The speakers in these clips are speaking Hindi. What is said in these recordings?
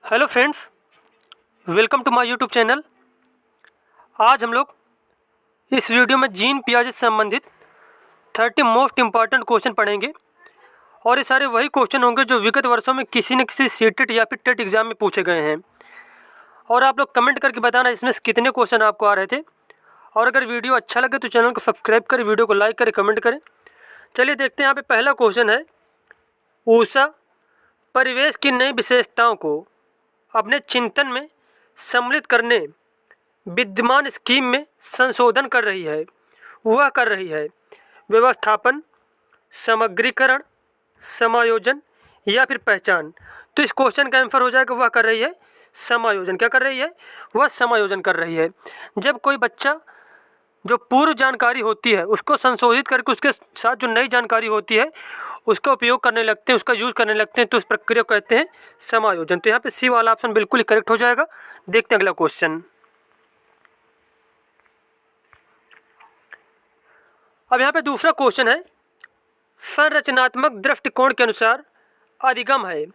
Hello friends, welcome to my YouTube channel. आज हम लोग इस वीडियो में जीन पियाजे से संबंधित 30 मोस्ट इम्पॉर्टेंट क्वेश्चन पढ़ेंगे और ये सारे वही क्वेश्चन होंगे जो विगत वर्षों में किसी न किसी सीटेट या फिर टेट एग्जाम में पूछे गए हैं। और आप लोग कमेंट करके बताना इसमें से कितने क्वेश्चन आपको आ रहे थे। और अगर वीडियो अच्छा लगे तो चैनल को सब्सक्राइब करें, वीडियो को लाइक करें, कमेंट करें। चलिए देखते हैं। यहाँ पे पहला क्वेश्चन है, ऊषा परिवेश की नई विशेषताओं को अपने चिंतन में सम्मिलित करने विद्यमान स्कीम में संशोधन कर रही है। वह कर रही है व्यवस्थापन, समग्रीकरण, समायोजन या फिर पहचान। तो इस क्वेश्चन का आंसर हो जाएगा वह कर रही है समायोजन। क्या कर रही है? वह समायोजन कर रही है। जब कोई बच्चा जो पूर्व जानकारी होती है उसको संशोधित करके उसके साथ जो नई जानकारी होती है उसका उपयोग करने लगते हैं, उसका यूज करने लगते हैं, तो उस प्रक्रिया को कहते हैं समायोजन। तो यहाँ पे सी वाला ऑप्शन बिल्कुल ही करेक्ट हो जाएगा। देखते हैं अगला क्वेश्चन। अब यहाँ पे दूसरा क्वेश्चन है, संरचनात्मक दृष्टिकोण के अनुसार अधिगम है।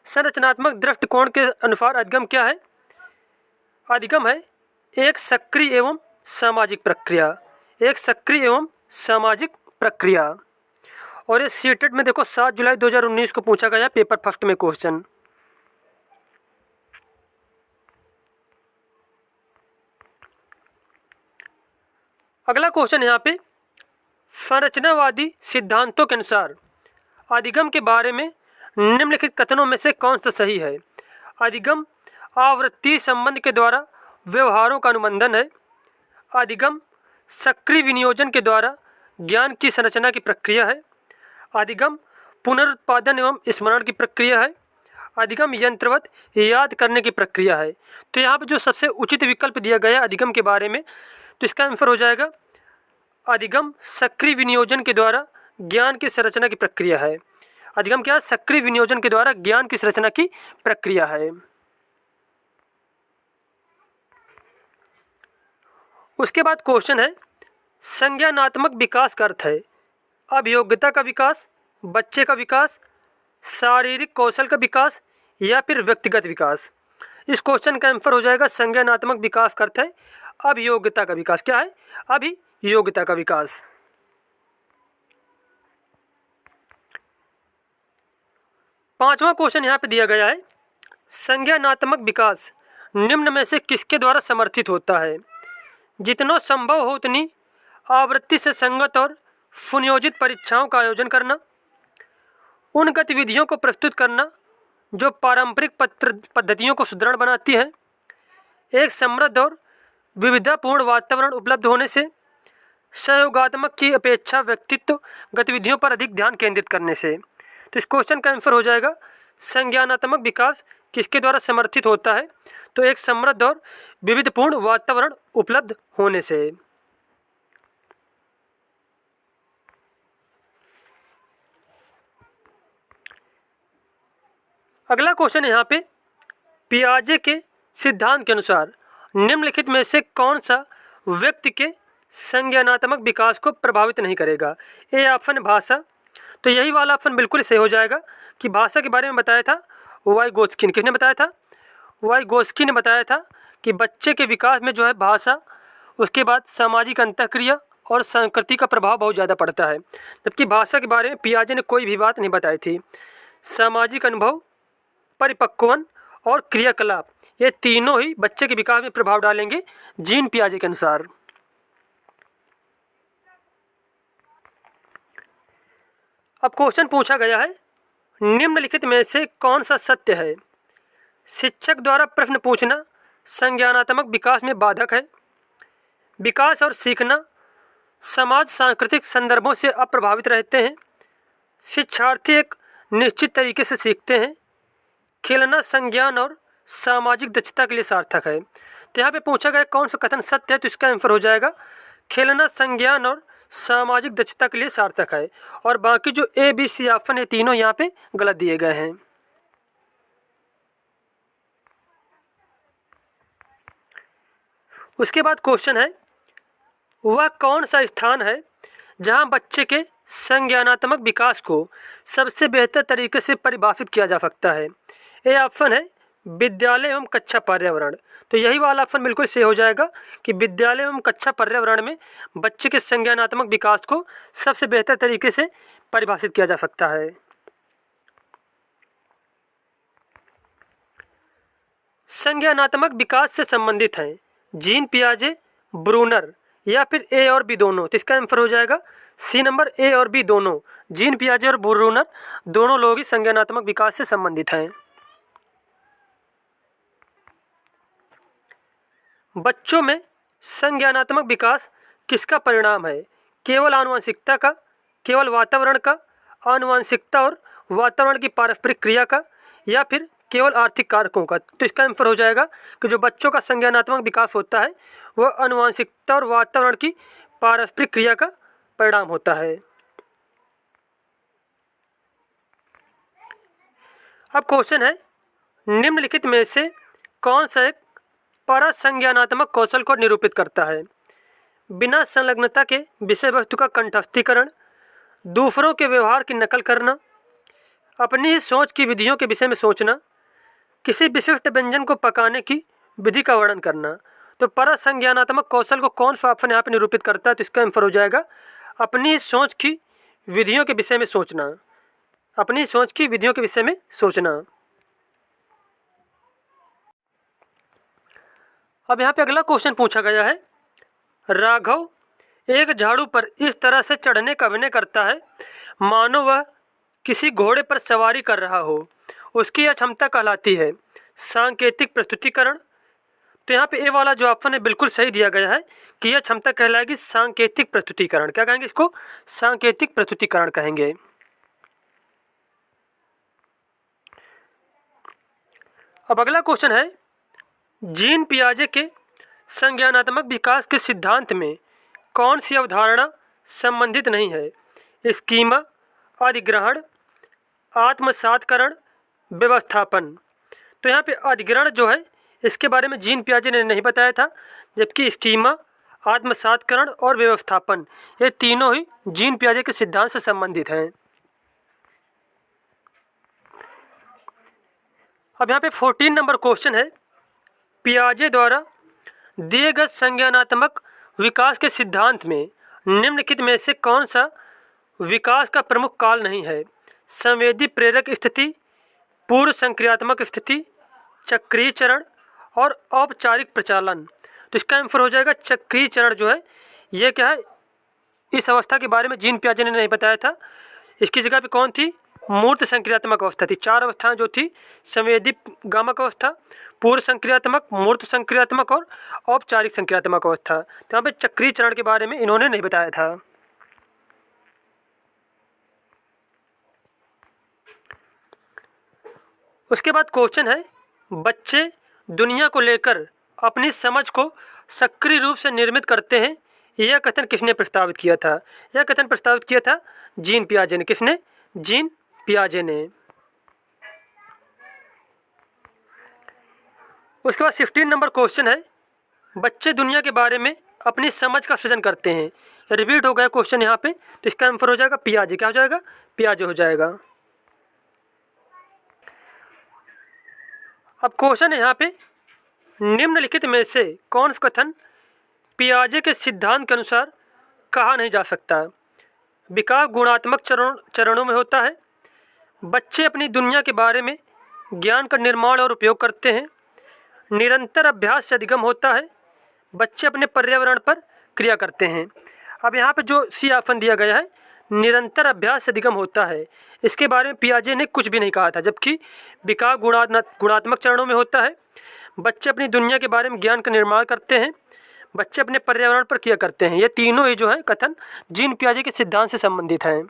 संरचनात्मक दृष्टिकोण के अनुसार अधिगम क्या है? अधिगम है एक सक्रिय एवं सामाजिक प्रक्रिया। एक सक्रिय एवं सामाजिक प्रक्रिया। और ये सीटेट में देखो 7 जुलाई 2019 को पूछा गया पेपर फर्स्ट में क्वेश्चन। अगला क्वेश्चन यहाँ पे, संरचनावादी सिद्धांतों के अनुसार अधिगम के बारे में निम्नलिखित कथनों में से कौन सा सही है? अधिगम आवृत्ति संबंध के द्वारा व्यवहारों का अनुबंधन है। अधिगम सक्रिय विनियोजन के द्वारा ज्ञान की संरचना की प्रक्रिया है। अधिगम पुनरुत्पादन एवं स्मरण की प्रक्रिया है। अधिगम यंत्रवत याद करने की प्रक्रिया है। तो यहाँ पे जो सबसे उचित विकल्प दिया गया अधिगम के बारे में, तो इसका आंसर हो जाएगा अधिगम सक्रिय विनियोजन के द्वारा ज्ञान की संरचना की प्रक्रिया है। अधिगम क्या है? सक्रिय विनियोजन के द्वारा ज्ञान की संरचना की प्रक्रिया है। उसके बाद क्वेश्चन है, संज्ञानात्मक विकास का अर्थ है अभियोग्यता का विकास, बच्चे का विकास, शारीरिक कौशल का विकास या फिर व्यक्तिगत विकास। इस क्वेश्चन का आंसर हो जाएगा संज्ञानात्मक विकास का अर्थ है अभियोग्यता का विकास। क्या है? अभियोग्यता का विकास। पांचवा क्वेश्चन यहाँ पे दिया गया है, संज्ञानात्मक विकास निम्न में से किसके द्वारा समर्थित होता है? जितना संभव हो उतनी आवृत्ति से संगत और सुनियोजित परीक्षाओं का आयोजन करना, उन गतिविधियों को प्रस्तुत करना जो पारंपरिक पद्धतियों को सुदृढ़ बनाती हैं, एक समृद्ध और विविधतापूर्ण वातावरण उपलब्ध होने से, सहयोगात्मक की अपेक्षा व्यक्तित्व गतिविधियों पर अधिक ध्यान केंद्रित करने से। तो इस क्वेश्चन का आंसर हो जाएगा संज्ञानात्मक विकास किसके द्वारा समर्थित होता है? तो एक समृद्ध और विविधपूर्ण वातावरण उपलब्ध होने से। अगला क्वेश्चन यहाँ पे, पियाजे के सिद्धांत के अनुसार निम्नलिखित में से कौन सा व्यक्ति के संज्ञानात्मक विकास को प्रभावित नहीं करेगा? ए ऑप्शन भाषा। तो यही वाला ऑप्शन बिल्कुल सही हो जाएगा कि भाषा के बारे में बताया था वाइगोत्स्की ने। किसने बताया था? वाइगोत्स्की ने बताया था कि बच्चे के विकास में जो है भाषा, उसके बाद सामाजिक अंतःक्रिया और संस्कृति का प्रभाव बहुत ज़्यादा पड़ता है। जबकि भाषा के बारे में पियाजे ने कोई भी बात नहीं बताई थी। सामाजिक अनुभव, परिपक्वन और क्रियाकलाप, ये तीनों ही बच्चे के विकास में प्रभाव डालेंगे जीन पियाजे के अनुसार। अब क्वेश्चन पूछा गया है, निम्नलिखित में से कौन सा सत्य है? शिक्षक द्वारा प्रश्न पूछना संज्ञानात्मक विकास में बाधक है। विकास और सीखना समाज सांस्कृतिक संदर्भों से अप्रभावित रहते हैं। शिक्षार्थी एक निश्चित तरीके से सीखते हैं। खेलना संज्ञान और सामाजिक दक्षता के लिए सार्थक है। तो यहाँ पे पूछा गया कौन सा कथन सत्य है? तो इसका आंसर हो जाएगा खेलना संज्ञान और सामाजिक दक्षता के लिए सार्थक है। और बाकी जो ए बी सी ऑप्शन है तीनों यहाँ पे गलत दिए गए हैं। उसके बाद क्वेश्चन है, वह कौन सा स्थान है जहाँ बच्चे के संज्ञानात्मक विकास को सबसे बेहतर तरीके से परिभाषित किया जा सकता है? ए ऑप्शन है विद्यालय एवं कक्षा पर्यावरण। तो यही वाला ऑप्शन बिल्कुल सही हो जाएगा कि विद्यालय एवं कक्षा पर्यावरण में बच्चे के संज्ञानात्मक विकास को सबसे बेहतर तरीके से परिभाषित किया जा सकता है। संज्ञानात्मक विकास से संबंधित हैं जीन पियाजे, ब्रूनर या फिर ए और बी दोनों। तो इसका आंसर हो जाएगा सी नंबर, ए और बी दोनों। जीन पियाजे और ब्रूनर दोनों लोग ही संज्ञानात्मक विकास से संबंधित हैं। बच्चों में संज्ञानात्मक विकास किसका परिणाम है? केवल आनुवंशिकता का, केवल वातावरण का, आनुवंशिकता और वातावरण की पारस्परिक क्रिया का, या फिर केवल आर्थिक कारकों का? तो इसका आंसर हो जाएगा कि जो बच्चों का संज्ञानात्मक विकास होता है वह आनुवंशिकता और वातावरण की पारस्परिक क्रिया का परिणाम होता है। अब क्वेश्चन है, निम्नलिखित में से कौन सा एक परसंज्ञानात्मक कौशल को निरूपित करता है? बिना संलग्नता के विषय वस्तु का कंठस्थीकरण, दूसरों के व्यवहार की नकल करना, अपनी ही सोच की विधियों के विषय में सोचना, किसी विशिष्ट व्यंजन को पकाने की विधि का वर्णन करना। तो परसंज्ञानात्मक कौशल को कौन सा ऑप्शन यहाँ पे निरूपित करता है? तो इसका आंसर हो जाएगा अपनी ही सोच की विधियों के विषय में सोचना, अपनी सोच की विधियों के विषय में सोचना। अब यहाँ पे अगला क्वेश्चन पूछा गया है, राघव एक झाड़ू पर इस तरह से चढ़ने का अभिनय करता है मानो वह किसी घोड़े पर सवारी कर रहा हो, उसकी यह क्षमता कहलाती है सांकेतिक प्रस्तुतिकरण। तो यहाँ पे ए वाला जो ऑप्शन है बिल्कुल सही दिया गया है कि यह क्षमता कहलाएगी सांकेतिक प्रस्तुतिकरण। क्या कहेंगे इसको? सांकेतिक प्रस्तुतिकरण कहेंगे। अब अगला क्वेश्चन है, जीन पियाजे के संज्ञानात्मक विकास के सिद्धांत में कौन सी अवधारणा संबंधित नहीं है? स्कीमा, अधिग्रहण, आत्मसातकरण, व्यवस्थापन। तो यहाँ पे अधिग्रहण जो है इसके बारे में जीन पियाजे ने नहीं बताया था, जबकि स्कीमा, आत्मसातकरण और व्यवस्थापन ये तीनों ही जीन पियाजे के सिद्धांत से संबंधित हैं। अब यहाँ पे 14 नंबर क्वेश्चन है, पियाजे द्वारा दिए गए संज्ञानात्मक विकास के सिद्धांत में निम्नलिखित में से कौन सा विकास का प्रमुख काल नहीं है? संवेदी प्रेरक स्थिति, पूर्व संक्रियात्मक स्थिति, चक्रीय चरण और औपचारिक प्रचालन। तो इसका आंसर हो जाएगा चक्रीय चरण जो है ये क्या है, इस अवस्था के बारे में जीन पियाजे ने नहीं बताया था। इसकी जगह पे कौन थी? मूर्त संक्रियात्मक अवस्था थी। चार अवस्थाएं जो थी, संवेदी गामक अवस्था, पूर्व संक्रियात्मक, मूर्त संक्रियात्मक और औपचारिक संक्रियात्मक अवस्था। तो यहाँ पे चक्रीय चरण के बारे में इन्होंने नहीं बताया था। उसके बाद क्वेश्चन है, बच्चे दुनिया को लेकर अपनी समझ को सक्रिय रूप से निर्मित करते हैं, यह कथन किसने प्रस्तावित किया था? यह कथन प्रस्तावित किया था जीन पियाजे ने। किसने? जीन पियाजे ने। उसके बाद 15 नंबर क्वेश्चन है, बच्चे दुनिया के बारे में अपनी समझ का सृजन करते हैं। रिपीट हो गया क्वेश्चन यहाँ पे, तो इसका आंसर हो जाएगा पियाजे। क्या हो जाएगा? पियाजे हो जाएगा। अब क्वेश्चन है यहाँ पे, निम्नलिखित में से कौन सा कथन पियाजे के सिद्धांत के अनुसार कहा नहीं जा सकता? विकास गुणात्मक चरणों में होता है, बच्चे अपनी दुनिया के बारे में ज्ञान का निर्माण और उपयोग करते हैं, निरंतर अभ्यास से अधिगम होता है, बच्चे अपने पर्यावरण पर क्रिया करते हैं। अब यहाँ पे जो सी ऑप्शन दिया गया है, निरंतर अभ्यास से अधिगम होता है, इसके बारे में पियाजे ने कुछ भी नहीं कहा था। जबकि विकास गुणात्मक चरणों में होता है, बच्चे अपनी दुनिया के बारे में ज्ञान का निर्माण करते हैं, बच्चे अपने पर्यावरण पर क्रिया करते हैं। ये तीनों ही जो है कथन जीन पियाजे के सिद्धांत से संबंधित हैं।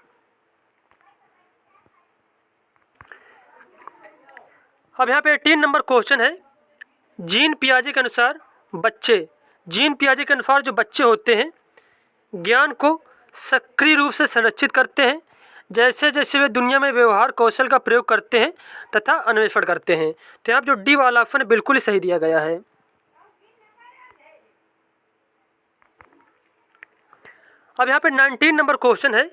अब यहाँ पे 18 नंबर क्वेश्चन है, जीन पियाजे के अनुसार जो बच्चे होते हैं ज्ञान को सक्रिय रूप से संरक्षित करते हैं, जैसे जैसे वे दुनिया में व्यवहार कौशल का प्रयोग करते हैं तथा अन्वेषण करते हैं। तो यहाँ जो डी वाला ऑप्शन बिल्कुल ही सही दिया गया है। अब यहाँ पे 19 नंबर क्वेश्चन है,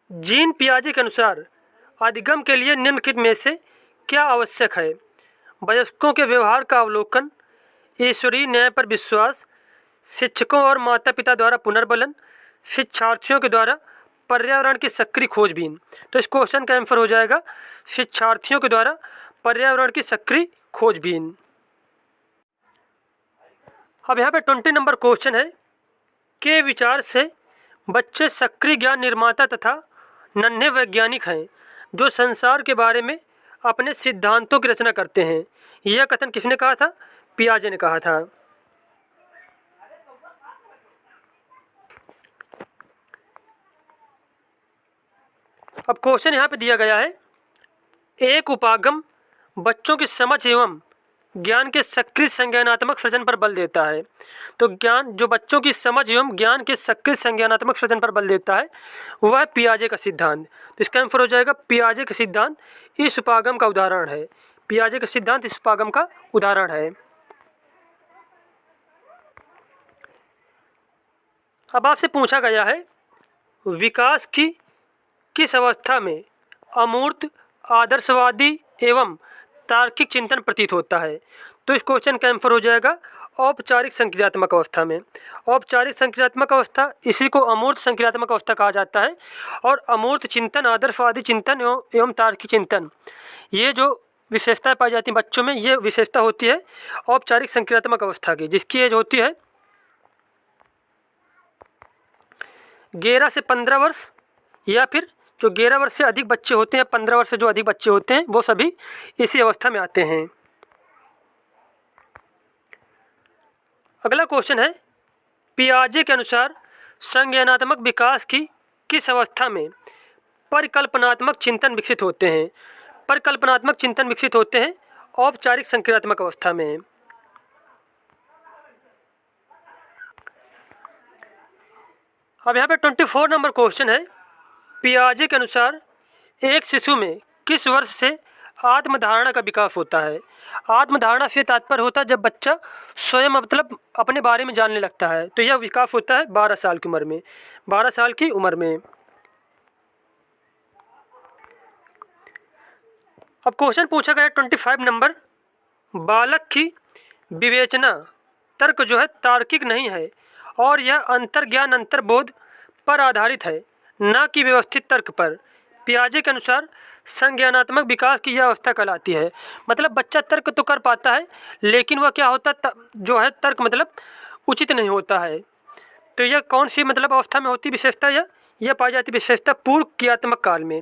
जीन पियाजे के अनुसार अधिगम के लिए निम्नलिखित में से क्या आवश्यक है? वयस्कों के व्यवहार का अवलोकन, ईश्वरीय न्याय पर विश्वास, शिक्षकों और माता पिता द्वारा पुनर्बलन, शिक्षार्थियों के द्वारा पर्यावरण की सक्रिय खोजबीन। तो इस क्वेश्चन का आंसर हो जाएगा शिक्षार्थियों के द्वारा पर्यावरण की सक्रिय खोजबीन। अब यहाँ पे 20 नंबर क्वेश्चन है, के विचार से बच्चे सक्रिय ज्ञान निर्माता तथा नन्हे वैज्ञानिक हैं जो संसार के बारे में अपने सिद्धांतों की रचना करते हैं। यह कथन किसने कहा था? पियाजे ने कहा था। अब क्वेश्चन यहाँ पे दिया गया है, एक उपागम बच्चों की समझ एवं ज्ञान के सक्रिय संज्ञानात्मक सृजन पर बल देता है। तो ज्ञान जो बच्चों की समझ एवं ज्ञान के सक्रिय संज्ञानात्मक सृजन पर बल देता है वह है पियाजे का सिद्धांत। तो इसका आंसर हो जाएगा पियाजे का सिद्धांत इस उपागम का उदाहरण है। पियाजे का सिद्धांत इस उपागम का उदाहरण है। अब आपसे पूछा गया है, विकास की किस अवस्था में अमूर्त, आदर्शवादी एवं तार्किक चिंतन प्रतीत होता है? तो इस क्वेश्चन का आंसर हो जाएगा औपचारिक संक्रियात्मक अवस्था में। औपचारिक संक्रियात्मक अवस्था, इसी को अमूर्त संक्रियात्मक अवस्था कहा जाता है। और अमूर्त चिंतन, आदर्शवादी चिंतन एवं तार्किक चिंतन, ये जो विशेषताएं पाई जाती हैं बच्चों में, ये विशेषता होती है औपचारिक संक्रियात्मक अवस्था की, जिसकी एज होती है 11 से 15 वर्ष, या फिर जो 11 वर्ष से अधिक बच्चे होते हैं, 15 वर्ष से जो अधिक बच्चे होते हैं, वो सभी इसी अवस्था में आते हैं। अगला क्वेश्चन है, पियाजे के अनुसार संज्ञानात्मक विकास की किस अवस्था में परिकल्पनात्मक चिंतन विकसित होते हैं? परिकल्पनात्मक चिंतन विकसित होते हैं औपचारिक संक्रियात्मक अवस्था में। अब यहाँ पे 24 नंबर क्वेश्चन है, पियाजे के अनुसार एक शिशु में किस वर्ष से आत्मधारणा का विकास होता है? आत्मधारणा से तात्पर्य होता है जब बच्चा स्वयं मतलब अपने बारे में जानने लगता है। तो यह विकास होता है 12 साल की उम्र में। 12 साल की उम्र में। अब क्वेश्चन पूछा गया 25 नंबर, बालक की विवेचना तर्क जो है तार्किक नहीं है और यह अंतर्ज्ञान अंतर्बोध पर आधारित है, न कि व्यवस्थित तर्क पर। पियाजे के अनुसार संज्ञानात्मक विकास की यह अवस्था कहलाती है। मतलब बच्चा तर्क तो कर पाता है, लेकिन वह क्या होता जो है तर्क मतलब उचित नहीं होता है। तो यह कौन सी मतलब अवस्था में होती विशेषता? यह पाई जाती विशेषता पूर्व क्रियात्मक काल में।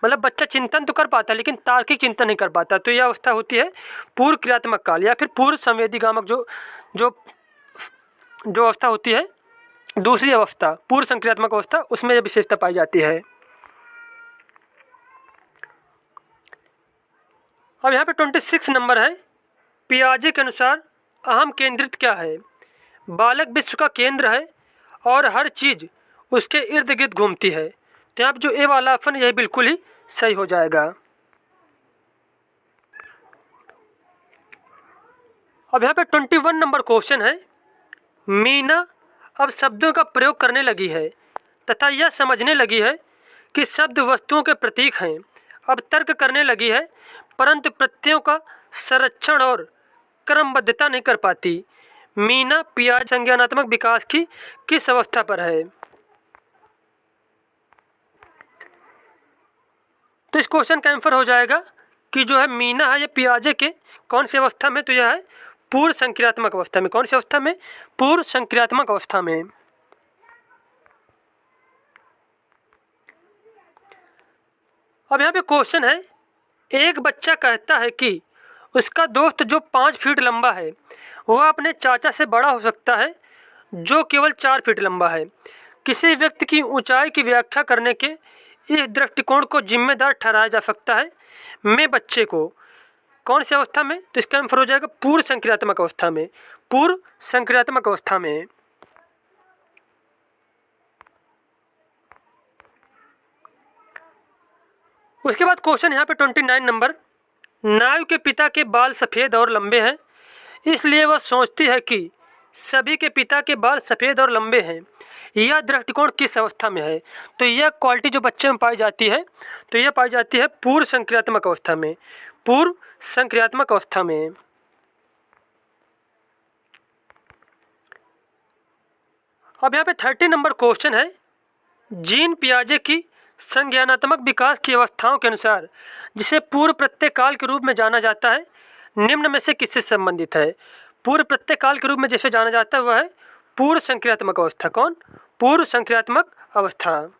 मतलब बच्चा चिंतन तो कर पाता है लेकिन तार्किक चिंतन नहीं कर पाता। तो यह अवस्था होती है पूर्व क्रियात्मक काल या फिर पूर्व संवेदीगामक जो अवस्था होती है, दूसरी अवस्था पूर्व संक्रियात्मक अवस्था, उसमें यह विशेषता पाई जाती है। अब यहाँ पे 26 नंबर है, पियाजे के अनुसार अहम केंद्रित क्या है? बालक विश्व का केंद्र है और हर चीज़ उसके इर्द गिर्द घूमती है। तो यहाँ पे जो ए वाला ऑप्शन यह बिल्कुल ही सही हो जाएगा। अब यहाँ पे 21 नंबर क्वेश्चन है, मीना अब शब्दों का प्रयोग करने लगी है तथा यह समझने लगी है कि शब्द वस्तुओं के प्रतीक हैं। अब तर्क करने लगी है परंतु प्रत्ययों का संरक्षण और क्रमबद्धता नहीं कर पाती। मीना पियाजे संज्ञानात्मक विकास की किस अवस्था पर है? तो इस क्वेश्चन का आंसर हो जाएगा कि जो है मीना है ये पियाजे के कौन सी अवस्था में? तो यह है पूर्व संक्रियात्मक अवस्था में। कौन सी अवस्था में? पूर्व संक्रियात्मक अवस्था में। अब यहाँ पे क्वेश्चन है, एक बच्चा कहता है कि उसका दोस्त जो 5 फीट लंबा है वह अपने चाचा से बड़ा हो सकता है जो केवल 4 फीट लंबा है। किसी व्यक्ति की ऊंचाई की व्याख्या करने के इस दृष्टिकोण को जिम्मेदार ठहराया जा सकता है में बच्चे को कौन सी अवस्था में? तो इसका आंसर हो जाएगा पूर्व संक्रियात्मक अवस्था में। पूर्व संक्रियात्मक अवस्था में। उसके बाद क्वेश्चन यहाँ पे 29 नंबर, नायु के पिता के बाल सफ़ेद और लंबे हैं इसलिए वह सोचती है कि सभी के पिता के बाल सफ़ेद और लंबे हैं। यह दृष्टिकोण किस अवस्था में है? तो यह क्वालिटी जो बच्चे में पाई जाती है तो यह पाई जाती है पूर्व संक्रियात्मक अवस्था में। पूर्व संक्रियात्मक अवस्था में। अब यहाँ पे 30 नंबर क्वेश्चन है, जीन पियाजे की संज्ञानात्मक विकास की अवस्थाओं के अनुसार जिसे पूर्व प्रत्यय काल के रूप में जाना जाता है, निम्न में से किससे संबंधित है? पूर्व प्रत्यय काल के रूप में जिसे जाना जाता है वह है पूर्व संक्रियात्मक अवस्था। कौन? पूर्व संक्रियात्मक अवस्था।